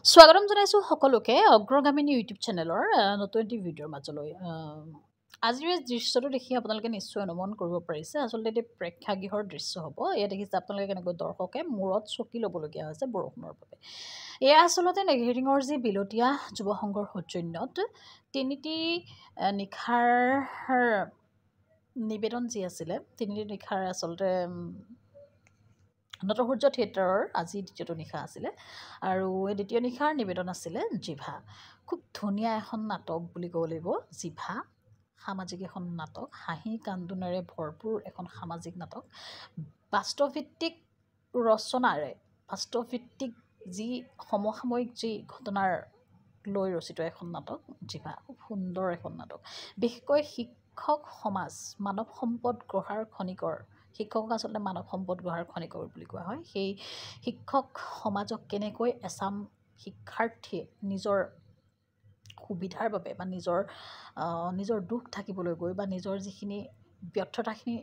স্বাগতম জনাইছোঁ সকলোকে অগ্ৰগামিনী ইউটিউব চেনেলৰ নতুন এটি ভিডিঅ'ৰ মাজলৈ। আজিৰ এই দৃশ্যটো দেখি আপোনালোকে নিশ্চয় অনুমান কৰিব পাৰিছে, আচলতে এটি প্ৰেক্ষাগৃহৰ দৃশ্য হ'ব। এয়া দেখিছে আপোনালোকে কেনেকৈ দৰ্শকে মূৰত চকী ল'বলগীয়া হৈছে বৰষুণৰ বাবে। এয়া আচলতে নেঘেৰিঙৰ যি বিলতীয়া যুৱ সংঘৰ সৌজন্যত তিনিটি নিশাৰ নিবেদন যি আছিলে, তিনিটি নিশাৰ আচলতে নটসূৰ্য থিয়েটাৰৰ আজি দ্বিতীয়টো নিশা আছিলে আৰু এই দ্বিতীয় নিশাৰ নিবেদন আছিলে জিভা। খুব ধুনীয়া এখন নাটক বুলি ক'ব লাগিব জিভা। সামাজিক এখন নাটক, হাঁহি কান্দোনেৰে ভৰপূৰ এখন সামাজিক নাটক, বাস্তৱভিত্তিক ৰচনাৰে, বাস্তৱভিত্তিক যি সমসাময়িক যি ঘটনাৰ লৈ ৰচিত এখন নাটক জিভা। খুব সুন্দৰ এখন নাটক। বিশেষকৈ শিক্ষক সমাজ, মানৱ সম্পদ গঢ়াৰ খনিকৰ, শিক্ষকক আচলতে মানৱ সম্পদ গঢ়াৰ খনিকৰ বুলি কোৱা হয়। সেই শিক্ষক সমাজক কেনেকৈ এচাম শিক্ষাৰ্থীয়ে নিজৰ সুবিধাৰ বাবে বা নিজৰ দুখ ঢাকিবলৈ গৈ বা নিজৰ যিখিনি ব্যৰ্থতাখিনি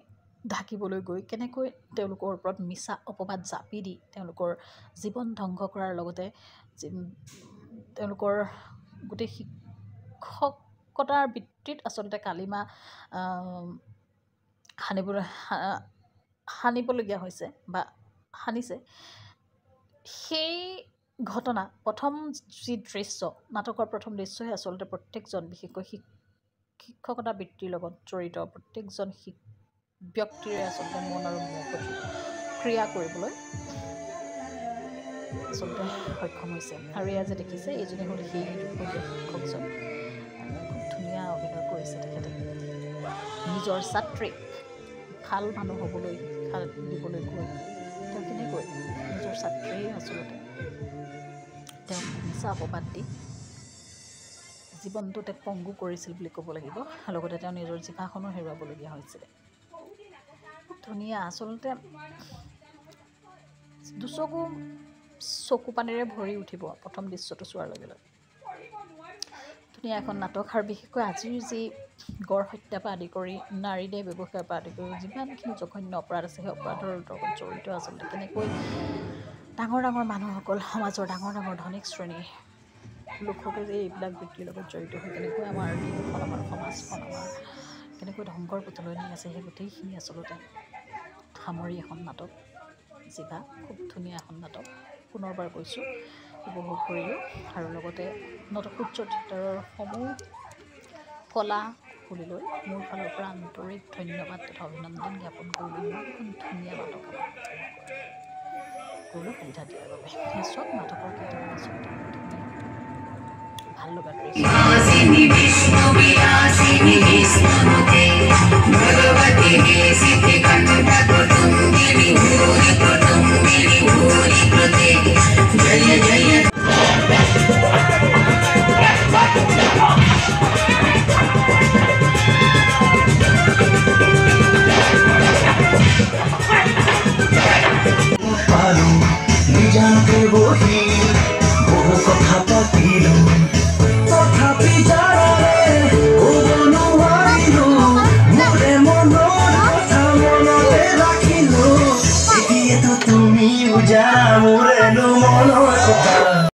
ঢাকিবলৈ গৈ কেনেকৈ তেওঁলোকৰ ওপৰত মিছা অপবাদ জাপি দি তেওঁলোকৰ জীৱন ধ্বংস কৰাৰ লগতে তেওঁলোকৰ গোটেই শিক্ষকতাৰ বৃত্তিত আচলতে কালিমা সানিবলগীয়া হৈছে বা সানিছে। সেই ঘটনা প্ৰথম যি দৃশ্য, নাটকৰ প্ৰথম দৃশ্যই আচলতে প্ৰত্যেকজন বিশেষকৈ শিক্ষকতা বৃত্তিৰ লগত জড়িত প্ৰত্যেকজন ব্যক্তিৰে আচলতে মন আৰু মগজু ক্ৰিয়া কৰিবলৈ আচলতে সক্ষম হৈছে। আৰু এয়া যে দেখিছে, এইজনে হ'ল সেই শিক্ষকজন। খুব ধুনীয়া অভিনয় কৰিছে তেখেতে। নিজৰ ছাত্ৰীক ভাল মানুহ হ'বলৈ শিক্ষা দিবলৈ গৈ তেওঁ কেনেকৈ নিজৰ ছাত্ৰীয়ে আচলতে তেওঁক মিছা অপবাদ দি জীৱনটো তেওঁক পংগু কৰিছিল বুলি ক'ব লাগিব। লগতে তেওঁ নিজৰ জিভাখনো হেৰুৱাবলগীয়া হৈছিলে। ধুনীয়া আচলতে দুচকু চকু পানীৰে ভৰি উঠিব প্ৰথম দৃশ্যটো চোৱাৰ লগে লগে। ধুনীয়া এখন নাটক। আৰু বিশেষকৈ আজিৰ যি গড় হত্যা পৰা আদি কৰি নাৰীদেহ ব্যৱসায়ৰ পৰা আদি কৰি যিমানখিনি জঘন্য অপৰাধ আছে, সেই অপৰাধৰ লগত জড়িত আচলতে কেনেকৈ ডাঙৰ ডাঙৰ মানুহসকল, সমাজৰ ডাঙৰ ডাঙৰ ধনিক শ্ৰেণীৰ লোকসকলে যে এইবিলাক বৃত্তিৰ লগত জড়িত হৈ কেনেকৈ আমাৰ দেশখন, আমাৰ সমাজখন আমাৰ কেনেকৈ ধ্বংসৰ পথলৈ নি আছে, সেই গোটেইখিনি আচলতে সামৰি এখন নাটক জিভা। খুব ধুনীয়া এখন নাটক, পুনৰবাৰ কৈছোঁ, উপভোগ কৰিলোঁ। আৰু লগতে নটসূৰ্য থিয়েটাৰৰ সমূহ কলা কুশলীলৈ মোৰ ফালৰ পৰা আন্তৰিক ধন্যবাদ তথা অভিনন্দন জ্ঞাপন কৰিলোঁ। ইমানখন ধুনীয়া নাটক কৰিবলৈ সুবিধা দিয়াৰ বাবে। চব নাটকৰ কেইটামান আচলতে ভাল লগা দৃশ্য।